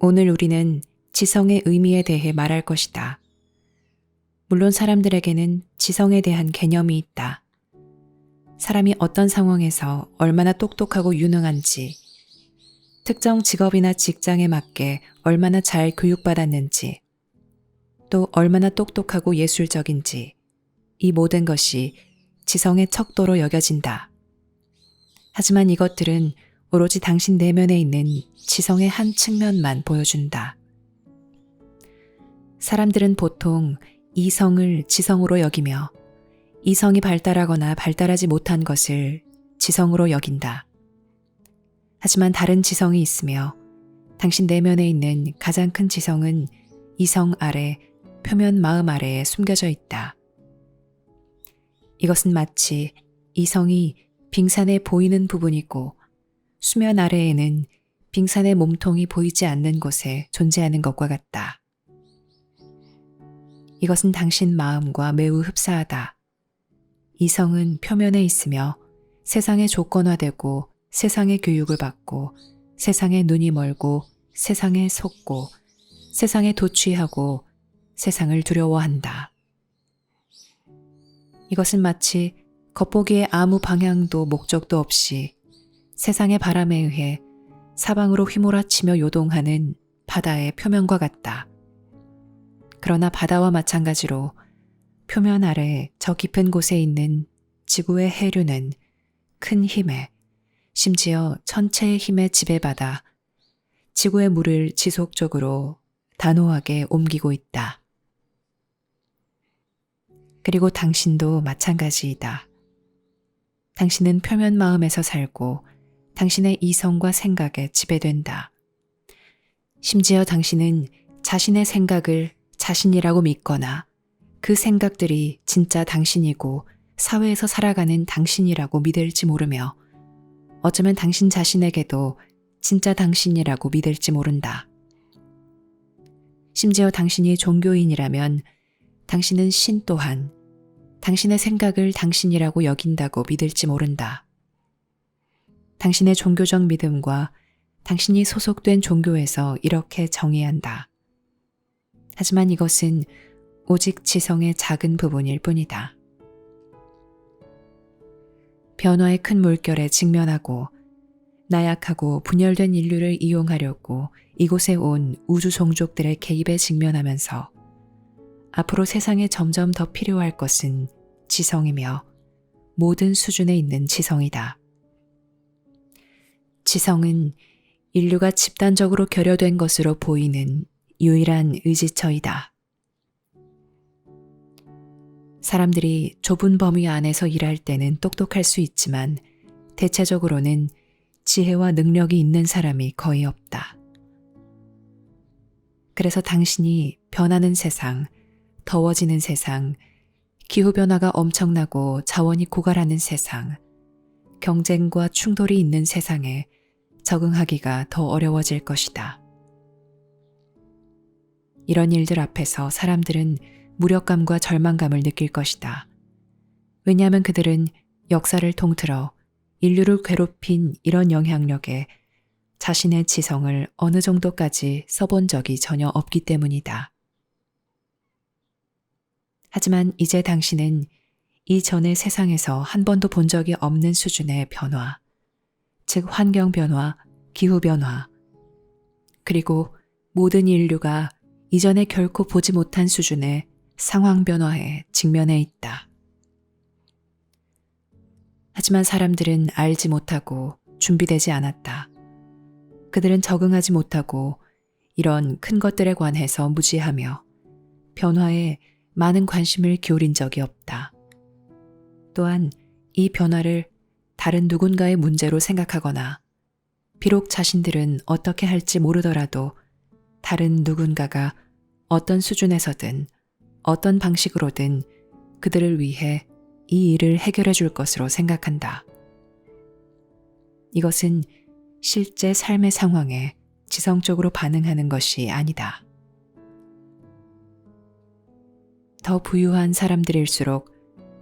오늘 우리는 지성의 의미에 대해 말할 것이다. 물론 사람들에게는 지성에 대한 개념이 있다. 사람이 어떤 상황에서 얼마나 똑똑하고 유능한지, 특정 직업이나 직장에 맞게 얼마나 잘 교육받았는지, 또 얼마나 똑똑하고 예술적인지, 이 모든 것이 지성의 척도로 여겨진다. 하지만 이것들은 오로지 당신 내면에 있는 지성의 한 측면만 보여준다. 사람들은 보통 이성을 지성으로 여기며 이성이 발달하거나 발달하지 못한 것을 지성으로 여긴다. 하지만 다른 지성이 있으며 당신 내면에 있는 가장 큰 지성은 이성 아래, 표면 마음 아래에 숨겨져 있다. 이것은 마치 이성이 빙산에 보이는 부분이고 수면 아래에는 빙산의 몸통이 보이지 않는 곳에 존재하는 것과 같다. 이것은 당신 마음과 매우 흡사하다. 이성은 표면에 있으며 세상에 조건화되고 세상의 교육을 받고 세상에 눈이 멀고 세상에 속고 세상에 도취하고 세상을 두려워한다. 이것은 마치 겉보기에 아무 방향도 목적도 없이 세상의 바람에 의해 사방으로 휘몰아치며 요동하는 바다의 표면과 같다. 그러나 바다와 마찬가지로 표면 아래 저 깊은 곳에 있는 지구의 해류는 큰 힘에, 심지어 천체의 힘에 지배받아 지구의 물을 지속적으로 단호하게 옮기고 있다. 그리고 당신도 마찬가지이다. 당신은 표면 마음에서 살고 당신의 이성과 생각에 지배된다. 심지어 당신은 자신의 생각을 자신이라고 믿거나 그 생각들이 진짜 당신이고 사회에서 살아가는 당신이라고 믿을지 모르며 어쩌면 당신 자신에게도 진짜 당신이라고 믿을지 모른다. 심지어 당신이 종교인이라면 당신은 신 또한 당신의 생각을 당신이라고 여긴다고 믿을지 모른다. 당신의 종교적 믿음과 당신이 소속된 종교에서 이렇게 정의한다. 하지만 이것은 오직 지성의 작은 부분일 뿐이다. 변화의 큰 물결에 직면하고 나약하고 분열된 인류를 이용하려고 이곳에 온 우주 종족들의 개입에 직면하면서 앞으로 세상에 점점 더 필요할 것은 지성이며 모든 수준에 있는 지성이다. 지성은 인류가 집단적으로 결여된 것으로 보이는 유일한 의지처이다. 사람들이 좁은 범위 안에서 일할 때는 똑똑할 수 있지만 대체적으로는 지혜와 능력이 있는 사람이 거의 없다. 그래서 당신이 변하는 세상, 더워지는 세상, 기후변화가 엄청나고 자원이 고갈하는 세상, 경쟁과 충돌이 있는 세상에 적응하기가 더 어려워질 것이다. 이런 일들 앞에서 사람들은 무력감과 절망감을 느낄 것이다. 왜냐하면 그들은 역사를 통틀어 인류를 괴롭힌 이런 영향력에 자신의 지성을 어느 정도까지 써본 적이 전혀 없기 때문이다. 하지만 이제 당신은 이전의 세상에서 한 번도 본 적이 없는 수준의 변화, 즉 환경 변화, 기후 변화, 그리고 모든 인류가 이전에 결코 보지 못한 수준의 상황 변화에 직면해 있다. 하지만 사람들은 알지 못하고 준비되지 않았다. 그들은 적응하지 못하고 이런 큰 것들에 관해서 무지하며 변화에 많은 관심을 기울인 적이 없다. 또한 이 변화를 다른 누군가의 문제로 생각하거나 비록 자신들은 어떻게 할지 모르더라도 다른 누군가가 어떤 수준에서든 어떤 방식으로든 그들을 위해 이 일을 해결해 줄 것으로 생각한다. 이것은 실제 삶의 상황에 지성적으로 반응하는 것이 아니다. 더 부유한 사람들일수록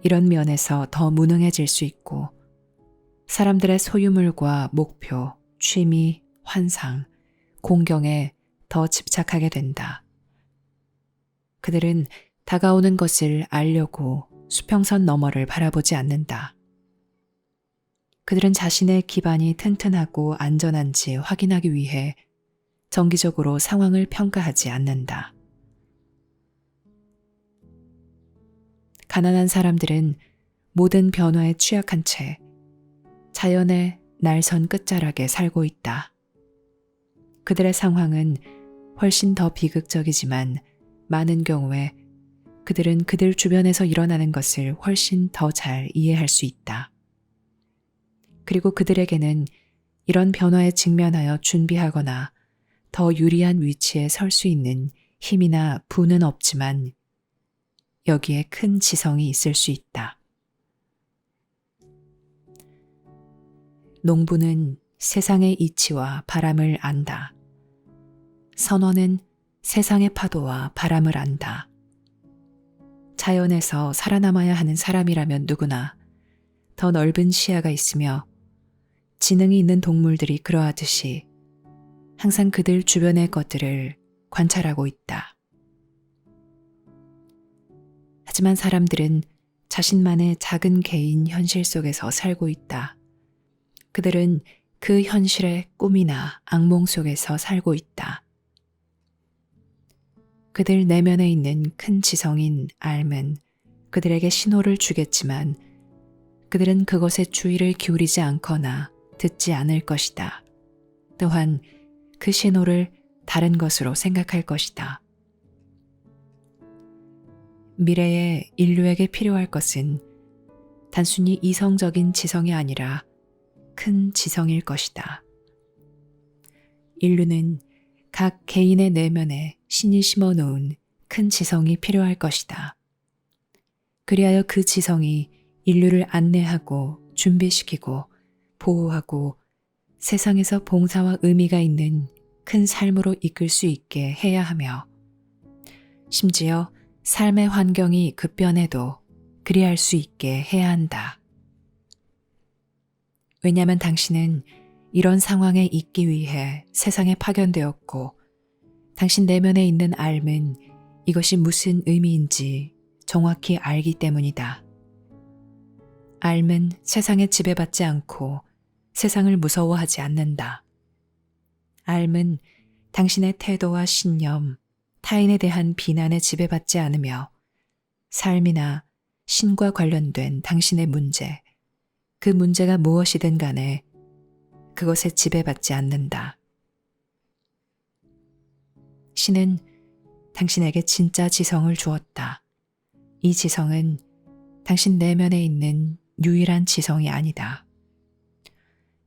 이런 면에서 더 무능해질 수 있고 사람들의 소유물과 목표, 취미, 환상, 공경에 더 집착하게 된다. 그들은 다가오는 것을 알려고 수평선 너머를 바라보지 않는다. 그들은 자신의 기반이 튼튼하고 안전한지 확인하기 위해 정기적으로 상황을 평가하지 않는다. 가난한 사람들은 모든 변화에 취약한 채 자연의 날선 끝자락에 살고 있다. 그들의 상황은 훨씬 더 비극적이지만 많은 경우에 그들은 그들 주변에서 일어나는 것을 훨씬 더 잘 이해할 수 있다. 그리고 그들에게는 이런 변화에 직면하여 준비하거나 더 유리한 위치에 설 수 있는 힘이나 부는 없지만 여기에 큰 지성이 있을 수 있다. 농부는 세상의 이치와 바람을 안다. 선원은 세상의 파도와 바람을 안다. 자연에서 살아남아야 하는 사람이라면 누구나 더 넓은 시야가 있으며 지능이 있는 동물들이 그러하듯이 항상 그들 주변의 것들을 관찰하고 있다. 하지만 사람들은 자신만의 작은 개인 현실 속에서 살고 있다. 그들은 그 현실의 꿈이나 악몽 속에서 살고 있다. 그들 내면에 있는 큰 지성인 알은 그들에게 신호를 주겠지만 그들은 그것에 주의를 기울이지 않거나 듣지 않을 것이다. 또한 그 신호를 다른 것으로 생각할 것이다. 미래에 인류에게 필요할 것은 단순히 이성적인 지성이 아니라 큰 지성일 것이다. 인류는 각 개인의 내면에 신이 심어 놓은 큰 지성이 필요할 것이다. 그리하여 그 지성이 인류를 안내하고 준비시키고 보호하고 세상에서 봉사와 의미가 있는 큰 삶으로 이끌 수 있게 해야 하며 심지어 삶의 환경이 급변해도 그리할 수 있게 해야 한다. 왜냐하면 당신은 이런 상황에 있기 위해 세상에 파견되었고 당신 내면에 있는 알은 이것이 무슨 의미인지 정확히 알기 때문이다. 알은 세상에 지배받지 않고 세상을 무서워하지 않는다. 알은 당신의 태도와 신념, 타인에 대한 비난에 지배받지 않으며 삶이나 신과 관련된 당신의 문제, 그 문제가 무엇이든 간에 그것에 지배받지 않는다. 신은 당신에게 진짜 지성을 주었다. 이 지성은 당신 내면에 있는 유일한 지성이 아니다.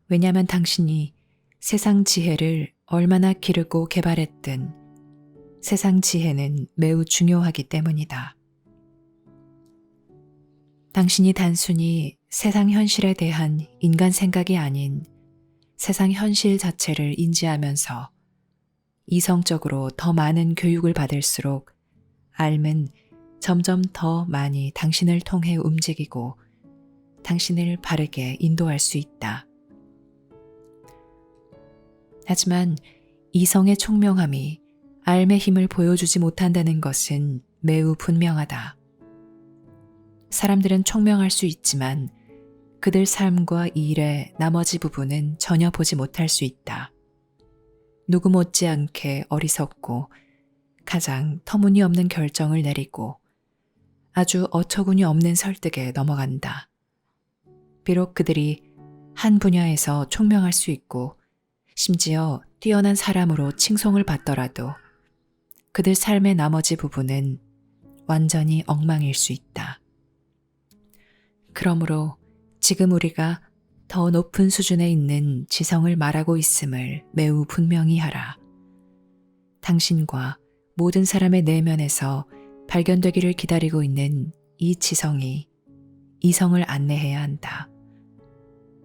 왜냐하면 당신이 세상 지혜를 얼마나 기르고 개발했든 세상 지혜는 매우 중요하기 때문이다. 당신이 단순히 세상 현실에 대한 인간 생각이 아닌 세상 현실 자체를 인지하면서 이성적으로 더 많은 교육을 받을수록 알은 점점 더 많이 당신을 통해 움직이고 당신을 바르게 인도할 수 있다. 하지만 이성의 총명함이 알의 힘을 보여주지 못한다는 것은 매우 분명하다. 사람들은 총명할 수 있지만 그들 삶과 일의 나머지 부분은 전혀 보지 못할 수 있다. 누구 못지않게 어리석고 가장 터무니없는 결정을 내리고 아주 어처구니 없는 설득에 넘어간다. 비록 그들이 한 분야에서 총명할 수 있고 심지어 뛰어난 사람으로 칭송을 받더라도 그들 삶의 나머지 부분은 완전히 엉망일 수 있다. 그러므로 지금 우리가 더 높은 수준에 있는 지성을 말하고 있음을 매우 분명히 하라. 당신과 모든 사람의 내면에서 발견되기를 기다리고 있는 이 지성이 이성을 안내해야 한다.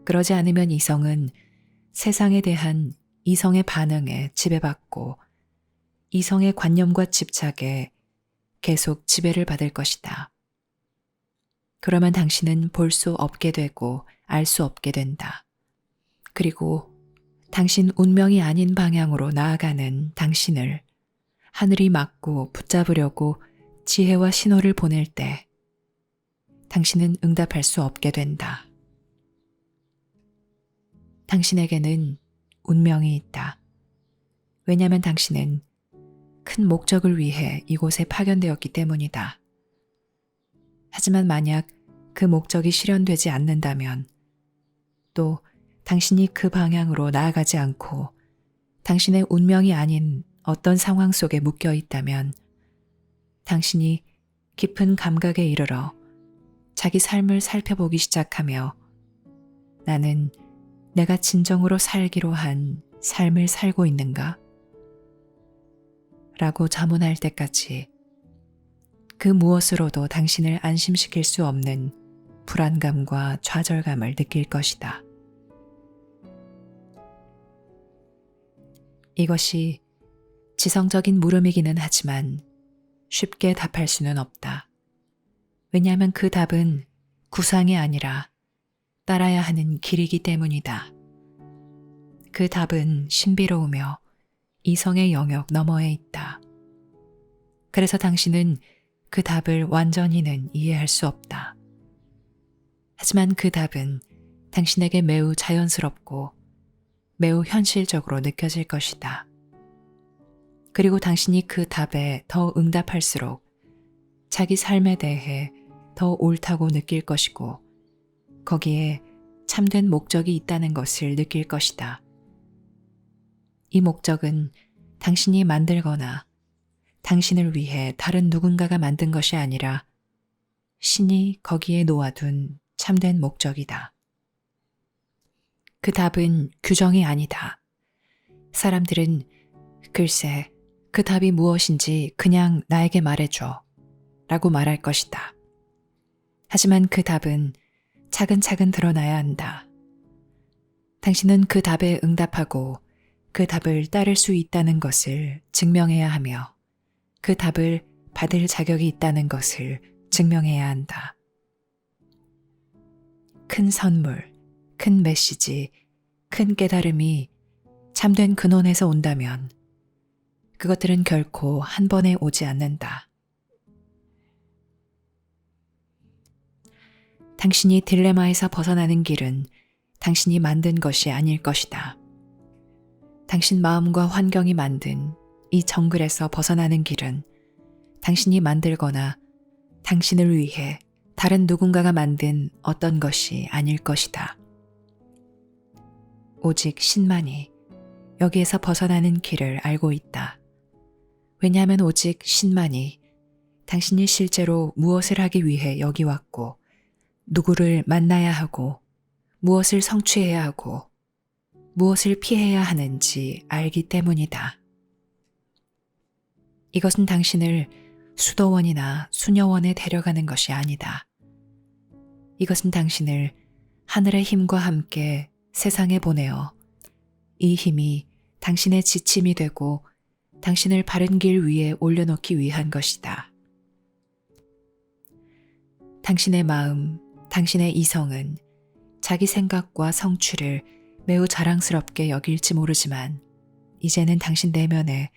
그러지 않으면 이성은 세상에 대한 이성의 반응에 지배받고 이성의 관념과 집착에 계속 지배를 받을 것이다. 그러면 당신은 볼 수 없게 되고 알 수 없게 된다. 그리고 당신 운명이 아닌 방향으로 나아가는 당신을 하늘이 막고 붙잡으려고 지혜와 신호를 보낼 때 당신은 응답할 수 없게 된다. 당신에게는 운명이 있다. 왜냐하면 당신은 큰 목적을 위해 이곳에 파견되었기 때문이다. 하지만 만약 그 목적이 실현되지 않는다면 또 당신이 그 방향으로 나아가지 않고 당신의 운명이 아닌 어떤 상황 속에 묶여 있다면 당신이 깊은 감각에 이르러 자기 삶을 살펴보기 시작하며 나는 내가 진정으로 살기로 한 삶을 살고 있는가? 라고 자문할 때까지 그 무엇으로도 당신을 안심시킬 수 없는 불안감과 좌절감을 느낄 것이다. 이것이 지성적인 물음이기는 하지만 쉽게 답할 수는 없다. 왜냐하면 그 답은 구상이 아니라 따라야 하는 길이기 때문이다. 그 답은 신비로우며 이성의 영역 너머에 있다. 그래서 당신은 그 답을 완전히는 이해할 수 없다. 하지만 그 답은 당신에게 매우 자연스럽고 매우 현실적으로 느껴질 것이다. 그리고 당신이 그 답에 더 응답할수록 자기 삶에 대해 더 옳다고 느낄 것이고 거기에 참된 목적이 있다는 것을 느낄 것이다. 이 목적은 당신이 만들거나 당신을 위해 다른 누군가가 만든 것이 아니라 신이 거기에 놓아둔 참된 목적이다. 그 답은 규정이 아니다. 사람들은 글쎄 그 답이 무엇인지 그냥 나에게 말해줘 라고 말할 것이다. 하지만 그 답은 차근차근 드러나야 한다. 당신은 그 답에 응답하고 그 답을 따를 수 있다는 것을 증명해야 하며 그 답을 받을 자격이 있다는 것을 증명해야 한다. 큰 선물, 큰 메시지, 큰 깨달음이 참된 근원에서 온다면 그것들은 결코 한 번에 오지 않는다. 당신이 딜레마에서 벗어나는 길은 당신이 만든 것이 아닐 것이다. 당신 마음과 환경이 만든 이 정글에서 벗어나는 길은 당신이 만들거나 당신을 위해 다른 누군가가 만든 어떤 것이 아닐 것이다. 오직 신만이 여기에서 벗어나는 길을 알고 있다. 왜냐하면 오직 신만이 당신이 실제로 무엇을 하기 위해 여기 왔고 누구를 만나야 하고 무엇을 성취해야 하고 무엇을 피해야 하는지 알기 때문이다. 이것은 당신을 수도원이나 수녀원에 데려가는 것이 아니다. 이것은 당신을 하늘의 힘과 함께 세상에 보내어 이 힘이 당신의 지침이 되고 당신을 바른 길 위에 올려놓기 위한 것이다. 당신의 마음, 당신의 이성은 자기 생각과 성취를 매우 자랑스럽게 여길지 모르지만 이제는 당신 내면에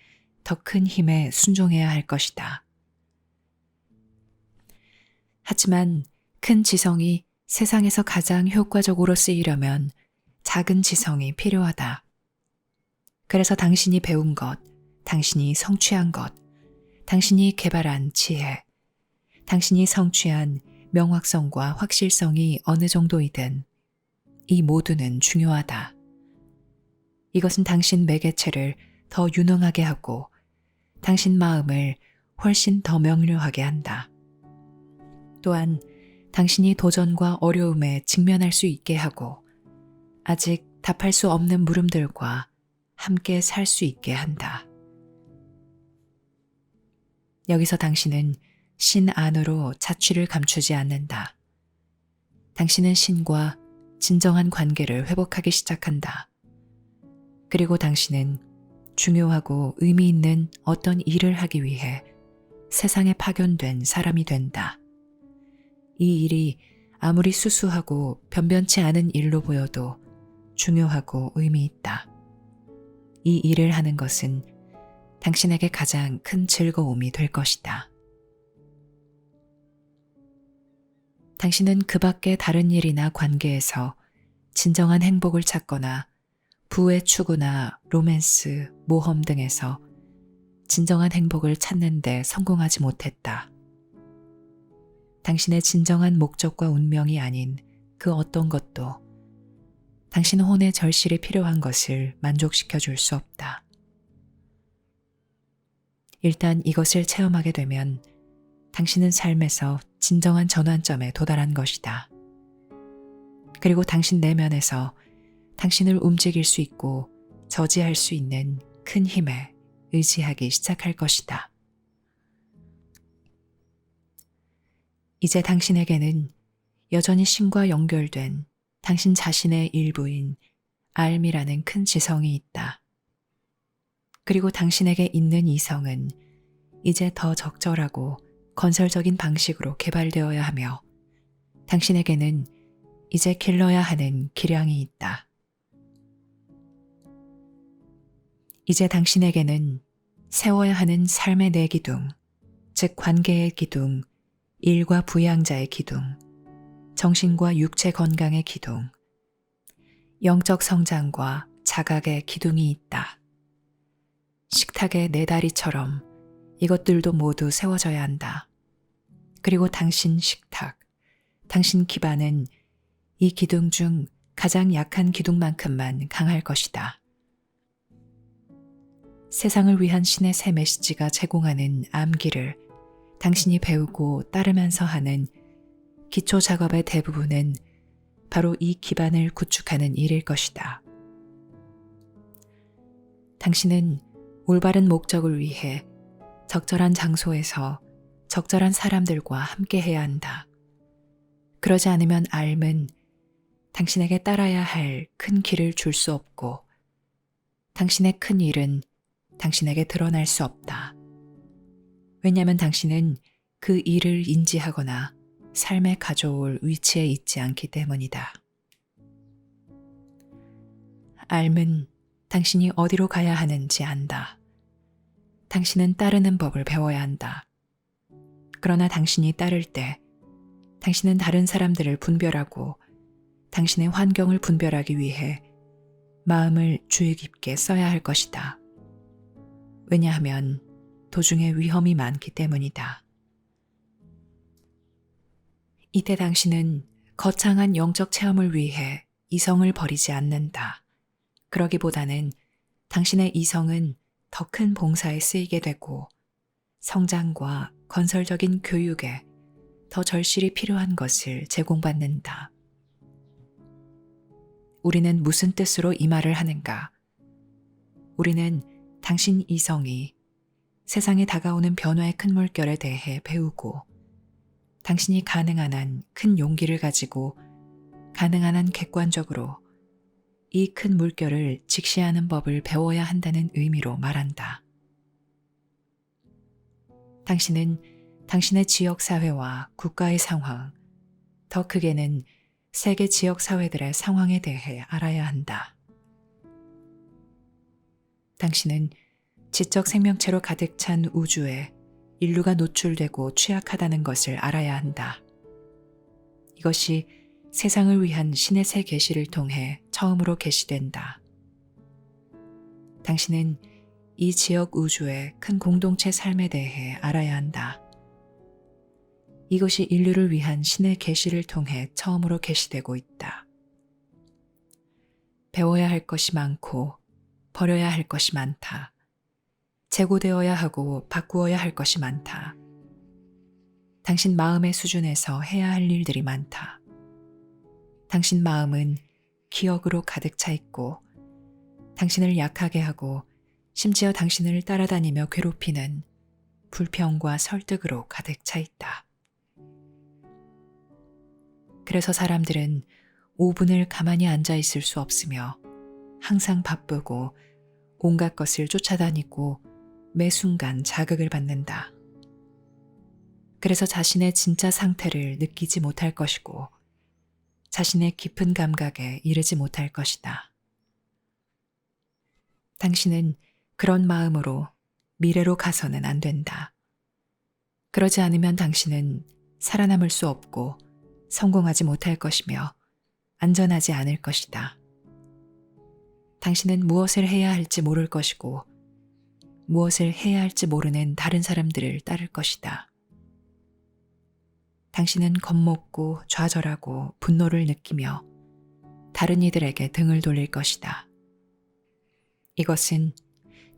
더 큰 힘에 순종해야 할 것이다. 하지만 큰 지성이 세상에서 가장 효과적으로 쓰이려면 작은 지성이 필요하다. 그래서 당신이 배운 것, 당신이 성취한 것, 당신이 개발한 지혜, 당신이 성취한 명확성과 확실성이 어느 정도이든 이 모두는 중요하다. 이것은 당신 매개체를 더 유능하게 하고 당신 마음을 훨씬 더 명료하게 한다. 또한 당신이 도전과 어려움에 직면할 수 있게 하고 아직 답할 수 없는 물음들과 함께 살 수 있게 한다. 여기서 당신은 신 안으로 자취를 감추지 않는다. 당신은 신과 진정한 관계를 회복하기 시작한다. 그리고 당신은 중요하고 의미 있는 어떤 일을 하기 위해 세상에 파견된 사람이 된다. 이 일이 아무리 수수하고 변변치 않은 일로 보여도 중요하고 의미 있다. 이 일을 하는 것은 당신에게 가장 큰 즐거움이 될 것이다. 당신은 그 밖의 다른 일이나 관계에서 진정한 행복을 찾거나 부의 추구나 로맨스, 모험 등에서 진정한 행복을 찾는 데 성공하지 못했다. 당신의 진정한 목적과 운명이 아닌 그 어떤 것도 당신 혼의 절실히 필요한 것을 만족시켜 줄 수 없다. 일단 이것을 체험하게 되면 당신은 삶에서 진정한 전환점에 도달한 것이다. 그리고 당신 내면에서 당신을 움직일 수 있고 저지할 수 있는 큰 힘에 의지하기 시작할 것이다. 이제 당신에게는 여전히 신과 연결된 당신 자신의 일부인 알미라는 큰 지성이 있다. 그리고 당신에게 있는 이성은 이제 더 적절하고 건설적인 방식으로 개발되어야 하며 당신에게는 이제 길러야 하는 기량이 있다. 이제 당신에게는 세워야 하는 삶의 네 기둥, 즉 관계의 기둥, 일과 부양자의 기둥, 정신과 육체 건강의 기둥, 영적 성장과 자각의 기둥이 있다. 식탁의 네 다리처럼 이것들도 모두 세워져야 한다. 그리고 당신 식탁, 당신 기반은 이 기둥 중 가장 약한 기둥만큼만 강할 것이다. 세상을 위한 신의 새 메시지가 제공하는 암기를 당신이 배우고 따르면서 하는 기초 작업의 대부분은 바로 이 기반을 구축하는 일일 것이다. 당신은 올바른 목적을 위해 적절한 장소에서 적절한 사람들과 함께 해야 한다. 그러지 않으면 삶은 당신에게 따라야 할 큰 길을 줄 수 없고 당신의 큰 일은 당신에게 드러날 수 없다. 왜냐하면 당신은 그 일을 인지하거나 삶에 가져올 위치에 있지 않기 때문이다. 삶은 당신이 어디로 가야 하는지 안다. 당신은 따르는 법을 배워야 한다. 그러나 당신이 따를 때 당신은 다른 사람들을 분별하고 당신의 환경을 분별하기 위해 마음을 주의 깊게 써야 할 것이다. 왜냐하면 도중에 위험이 많기 때문이다. 이때 당신은 거창한 영적 체험을 위해 이성을 버리지 않는다. 그러기보다는 당신의 이성은 더 큰 봉사에 쓰이게 되고 성장과 건설적인 교육에 더 절실히 필요한 것을 제공받는다. 우리는 무슨 뜻으로 이 말을 하는가? 우리는 당신 이성이 세상에 다가오는 변화의 큰 물결에 대해 배우고 당신이 가능한 한 큰 용기를 가지고 가능한 한 객관적으로 이 큰 물결을 직시하는 법을 배워야 한다는 의미로 말한다. 당신은 당신의 지역사회와 국가의 상황, 더 크게는 세계 지역사회들의 상황에 대해 알아야 한다. 당신은 지적 생명체로 가득 찬 우주에 인류가 노출되고 취약하다는 것을 알아야 한다. 이것이 세상을 위한 신의 새 계시를 통해 처음으로 계시된다. 당신은 이 지역 우주의 큰 공동체 삶에 대해 알아야 한다. 이것이 인류를 위한 신의 계시를 통해 처음으로 계시되고 있다. 배워야 할 것이 많고 버려야 할 것이 많다. 재고되어야 하고 바꾸어야 할 것이 많다. 당신 마음의 수준에서 해야 할 일들이 많다. 당신 마음은 기억으로 가득 차 있고 당신을 약하게 하고 심지어 당신을 따라다니며 괴롭히는 불평과 설득으로 가득 차 있다. 그래서 사람들은 5분을 가만히 앉아 있을 수 없으며 항상 바쁘고 온갖 것을 쫓아다니고 매 순간 자극을 받는다. 그래서 자신의 진짜 상태를 느끼지 못할 것이고 자신의 깊은 감각에 이르지 못할 것이다. 당신은 그런 마음으로 미래로 가서는 안 된다. 그러지 않으면 당신은 살아남을 수 없고 성공하지 못할 것이며 안전하지 않을 것이다. 당신은 무엇을 해야 할지 모를 것이고 무엇을 해야 할지 모르는 다른 사람들을 따를 것이다. 당신은 겁먹고 좌절하고 분노를 느끼며 다른 이들에게 등을 돌릴 것이다. 이것은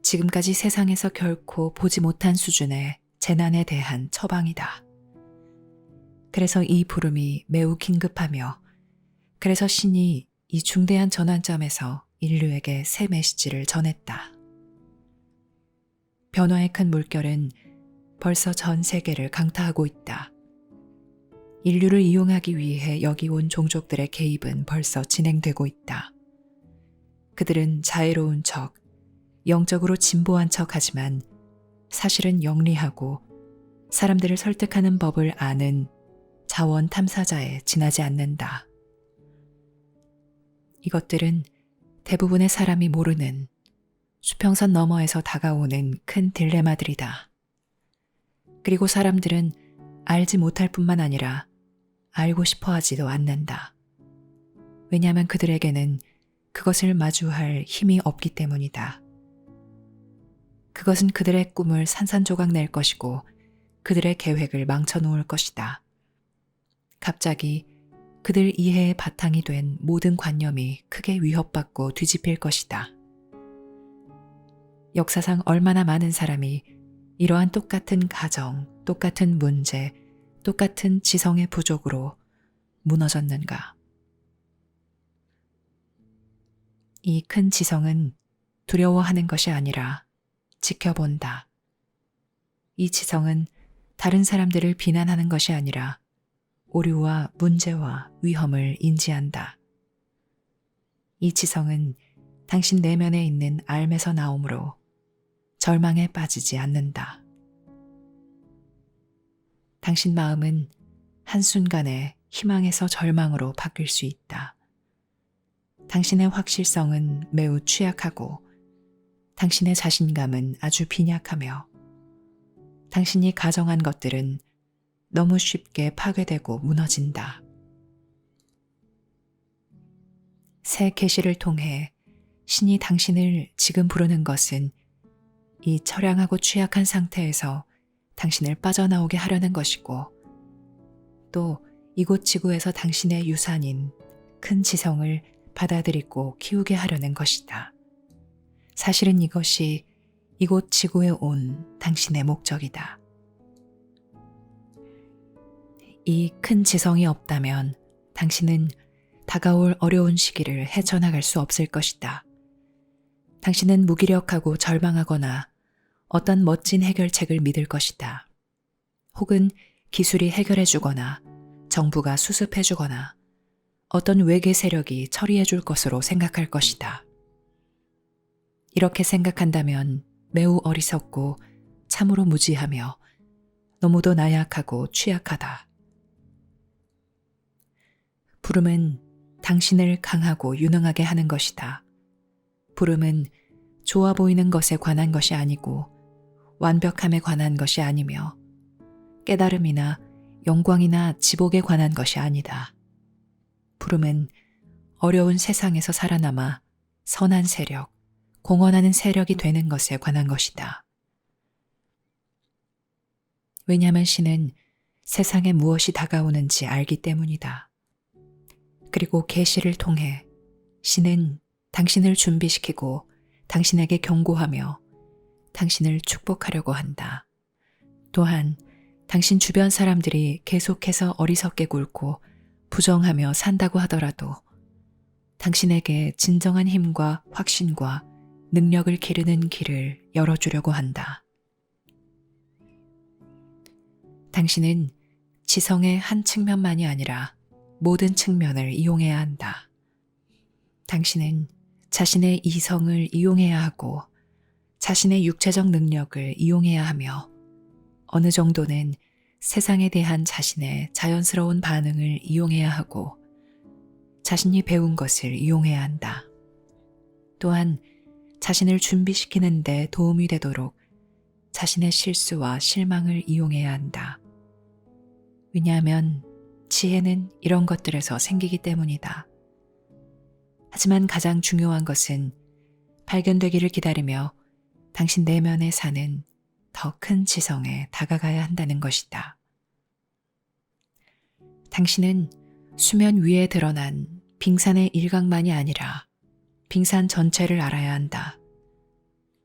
지금까지 세상에서 결코 보지 못한 수준의 재난에 대한 처방이다. 그래서 이 부름이 매우 긴급하며 그래서 신이 이 중대한 전환점에서 인류에게 새 메시지를 전했다. 변화의 큰 물결은 벌써 전 세계를 강타하고 있다. 인류를 이용하기 위해 여기 온 종족들의 개입은 벌써 진행되고 있다. 그들은 자애로운 척, 영적으로 진보한 척 하지만 사실은 영리하고 사람들을 설득하는 법을 아는 자원 탐사자에 지나지 않는다. 이것들은 대부분의 사람이 모르는 수평선 너머에서 다가오는 큰 딜레마들이다. 그리고 사람들은 알지 못할 뿐만 아니라 알고 싶어 하지도 않는다. 왜냐하면 그들에게는 그것을 마주할 힘이 없기 때문이다. 그것은 그들의 꿈을 산산조각 낼 것이고 그들의 계획을 망쳐놓을 것이다. 갑자기 그들 이해의 바탕이 된 모든 관념이 크게 위협받고 뒤집힐 것이다. 역사상 얼마나 많은 사람이 이러한 똑같은 가정, 똑같은 문제, 똑같은 지성의 부족으로 무너졌는가. 이 큰 지성은 두려워하는 것이 아니라 지켜본다. 이 지성은 다른 사람들을 비난하는 것이 아니라 오류와 문제와 위험을 인지한다. 이 지성은 당신 내면에 있는 알에서 나오므로 절망에 빠지지 않는다. 당신 마음은 한순간에 희망에서 절망으로 바뀔 수 있다. 당신의 확실성은 매우 취약하고 당신의 자신감은 아주 빈약하며 당신이 가정한 것들은 너무 쉽게 파괴되고 무너진다. 새 계시를 통해 신이 당신을 지금 부르는 것은 이 처량하고 취약한 상태에서 당신을 빠져나오게 하려는 것이고 또 이곳 지구에서 당신의 유산인 큰 지성을 받아들이고 키우게 하려는 것이다. 사실은 이것이 이곳 지구에 온 당신의 목적이다. 이 큰 지성이 없다면 당신은 다가올 어려운 시기를 헤쳐나갈 수 없을 것이다. 당신은 무기력하고 절망하거나 어떤 멋진 해결책을 믿을 것이다. 혹은 기술이 해결해주거나 정부가 수습해주거나 어떤 외계 세력이 처리해줄 것으로 생각할 것이다. 이렇게 생각한다면 매우 어리석고 참으로 무지하며 너무도 나약하고 취약하다. 부름은 당신을 강하고 유능하게 하는 것이다. 부름은 좋아 보이는 것에 관한 것이 아니고 완벽함에 관한 것이 아니며 깨달음이나 영광이나 지복에 관한 것이 아니다. 부름은 어려운 세상에서 살아남아 선한 세력, 공헌하는 세력이 되는 것에 관한 것이다. 왜냐하면 신은 세상에 무엇이 다가오는지 알기 때문이다. 그리고 계시를 통해 신은 당신을 준비시키고 당신에게 경고하며 당신을 축복하려고 한다. 또한 당신 주변 사람들이 계속해서 어리석게 굴고 부정하며 산다고 하더라도 당신에게 진정한 힘과 확신과 능력을 기르는 길을 열어주려고 한다. 당신은 지성의 한 측면만이 아니라 모든 측면을 이용해야 한다. 당신은 자신의 이성을 이용해야 하고 자신의 육체적 능력을 이용해야 하며 어느 정도는 세상에 대한 자신의 자연스러운 반응을 이용해야 하고 자신이 배운 것을 이용해야 한다. 또한 자신을 준비시키는 데 도움이 되도록 자신의 실수와 실망을 이용해야 한다. 왜냐하면 지혜는 이런 것들에서 생기기 때문이다. 하지만 가장 중요한 것은 발견되기를 기다리며 당신 내면에 사는 더 큰 지성에 다가가야 한다는 것이다. 당신은 수면 위에 드러난 빙산의 일각만이 아니라 빙산 전체를 알아야 한다.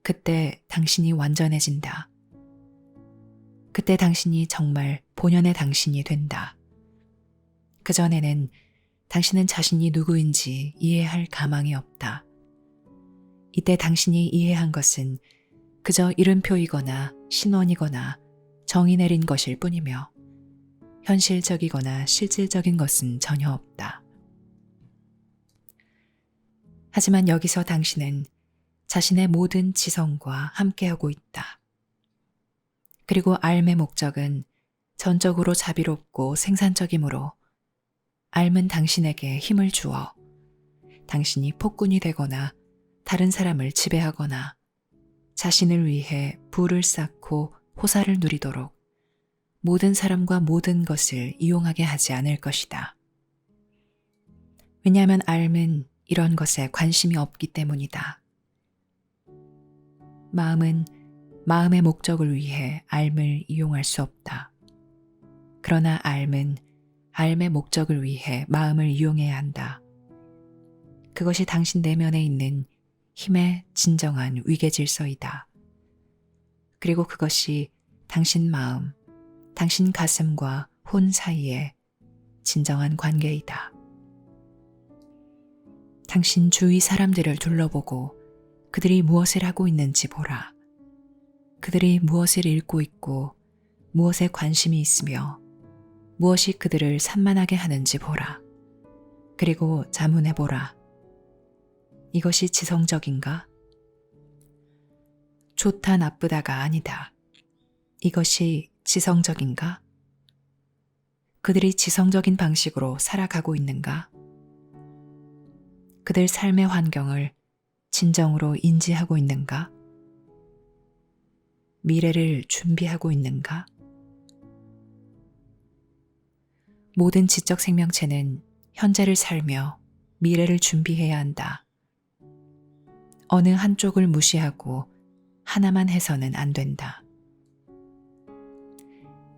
그때 당신이 완전해진다. 그때 당신이 정말 본연의 당신이 된다. 그전에는 당신은 자신이 누구인지 이해할 가망이 없다. 이때 당신이 이해한 것은 그저 이름표이거나 신원이거나 정의 내린 것일 뿐이며 현실적이거나 실질적인 것은 전혀 없다. 하지만 여기서 당신은 자신의 모든 지성과 함께하고 있다. 그리고 삶의 목적은 전적으로 자비롭고 생산적이므로 삶은 당신에게 힘을 주어 당신이 폭군이 되거나 다른 사람을 지배하거나 자신을 위해 부를 쌓고 호사를 누리도록 모든 사람과 모든 것을 이용하게 하지 않을 것이다. 왜냐하면 삶은 이런 것에 관심이 없기 때문이다. 마음은 마음의 목적을 위해 삶을 이용할 수 없다. 그러나 삶은 삶의 목적을 위해 마음을 이용해야 한다. 그것이 당신 내면에 있는 힘의 진정한 위계질서이다. 그리고 그것이 당신 마음, 당신 가슴과 혼 사이의 진정한 관계이다. 당신 주위 사람들을 둘러보고 그들이 무엇을 하고 있는지 보라. 그들이 무엇을 읽고 있고 무엇에 관심이 있으며 무엇이 그들을 산만하게 하는지 보라. 그리고 자문해보라. 이것이 지성적인가? 좋다 나쁘다가 아니다. 이것이 지성적인가? 그들이 지성적인 방식으로 살아가고 있는가? 그들 삶의 환경을 진정으로 인지하고 있는가? 미래를 준비하고 있는가? 모든 지적 생명체는 현재를 살며 미래를 준비해야 한다. 어느 한쪽을 무시하고 하나만 해서는 안 된다.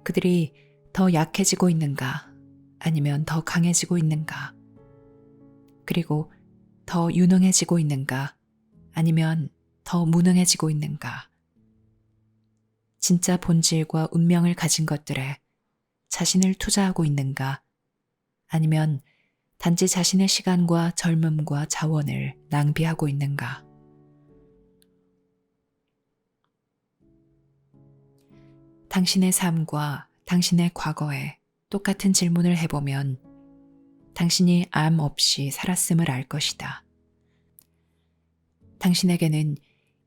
그들이 더 약해지고 있는가? 아니면 더 강해지고 있는가? 그리고 더 유능해지고 있는가? 아니면 더 무능해지고 있는가? 진짜 본질과 운명을 가진 것들에 자신을 투자하고 있는가? 아니면 단지 자신의 시간과 젊음과 자원을 낭비하고 있는가? 당신의 삶과 당신의 과거에 똑같은 질문을 해보면 당신이 암 없이 살았음을 알 것이다. 당신에게는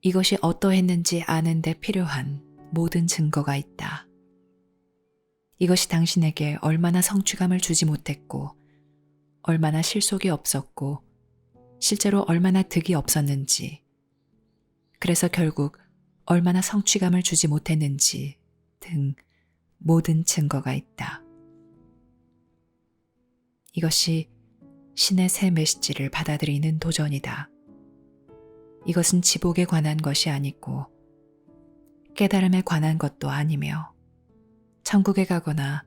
이것이 어떠했는지 아는 데 필요한 모든 증거가 있다. 이것이 당신에게 얼마나 성취감을 주지 못했고 얼마나 실속이 없었고 실제로 얼마나 득이 없었는지 그래서 결국 얼마나 성취감을 주지 못했는지 등 모든 증거가 있다. 이것이 신의 새 메시지를 받아들이는 도전이다. 이것은 지복에 관한 것이 아니고 깨달음에 관한 것도 아니며 천국에 가거나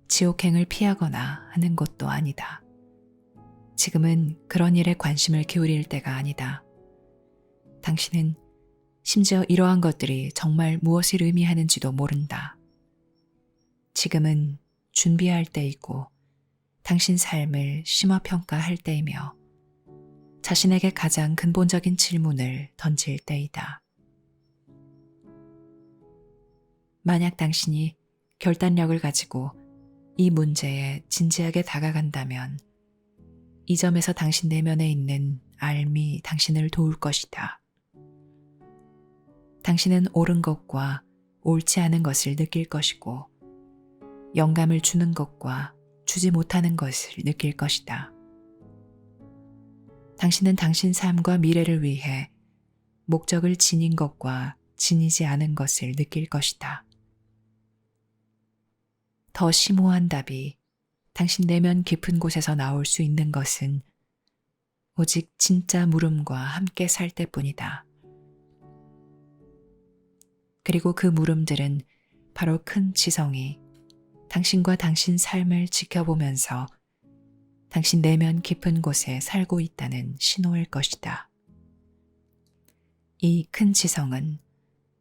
지옥행을 피하거나 하는 것도 아니다. 지금은 그런 일에 관심을 기울일 때가 아니다. 당신은 심지어 이러한 것들이 정말 무엇을 의미하는지도 모른다. 지금은 준비할 때이고 당신 삶을 심화평가할 때이며 자신에게 가장 근본적인 질문을 던질 때이다. 만약 당신이 결단력을 가지고 이 문제에 진지하게 다가간다면 이 점에서 당신 내면에 있는 삶이 당신을 도울 것이다. 당신은 옳은 것과 옳지 않은 것을 느낄 것이고 영감을 주는 것과 주지 못하는 것을 느낄 것이다. 당신은 당신 삶과 미래를 위해 목적을 지닌 것과 지니지 않은 것을 느낄 것이다. 더 심오한 답이 당신 내면 깊은 곳에서 나올 수 있는 것은 오직 진짜 물음과 함께 살 때뿐이다. 그리고 그 물음들은 바로 큰 지성이 당신과 당신 삶을 지켜보면서 당신 내면 깊은 곳에 살고 있다는 신호일 것이다. 이 큰 지성은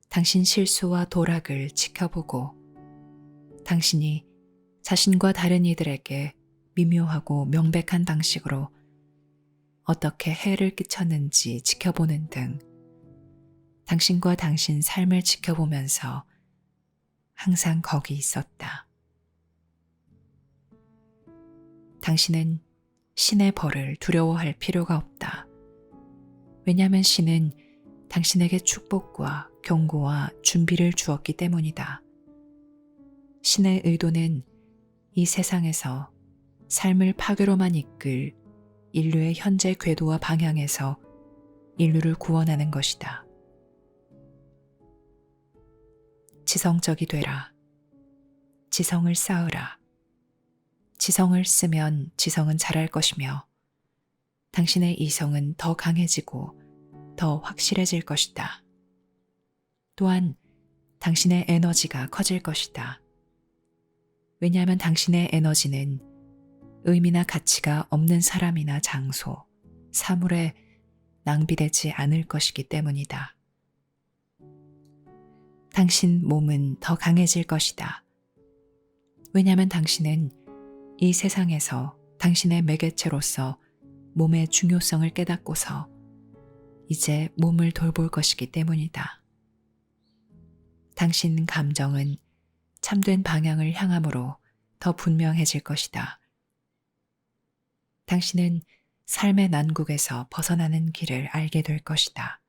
당신 실수와 도락을 지켜보고 당신이 자신과 다른 이들에게 미묘하고 명백한 방식으로 어떻게 해를 끼쳤는지 지켜보는 등 당신과 당신 삶을 지켜보면서 항상 거기 있었다. 당신은 신의 벌을 두려워할 필요가 없다. 왜냐하면 신은 당신에게 축복과 경고와 준비를 주었기 때문이다. 신의 의도는 이 세상에서 삶을 파괴로만 이끌 인류의 현재 궤도와 방향에서 인류를 구원하는 것이다. 지성적이 되라. 지성을 쌓으라. 지성을 쓰면 지성은 자랄 것이며 당신의 이성은 더 강해지고 더 확실해질 것이다. 또한 당신의 에너지가 커질 것이다. 왜냐하면 당신의 에너지는 의미나 가치가 없는 사람이나 장소, 사물에 낭비되지 않을 것이기 때문이다. 당신 몸은 더 강해질 것이다. 왜냐하면 당신은 이 세상에서 당신의 매개체로서 몸의 중요성을 깨닫고서 이제 몸을 돌볼 것이기 때문이다. 당신 감정은 참된 방향을 향함으로 더 분명해질 것이다. 당신은 삶의 난국에서 벗어나는 길을 알게 될 것이다.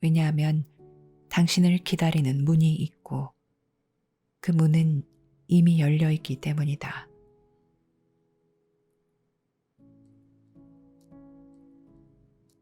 왜냐하면 당신을 기다리는 문이 있고 그 문은 이미 열려 있기 때문이다.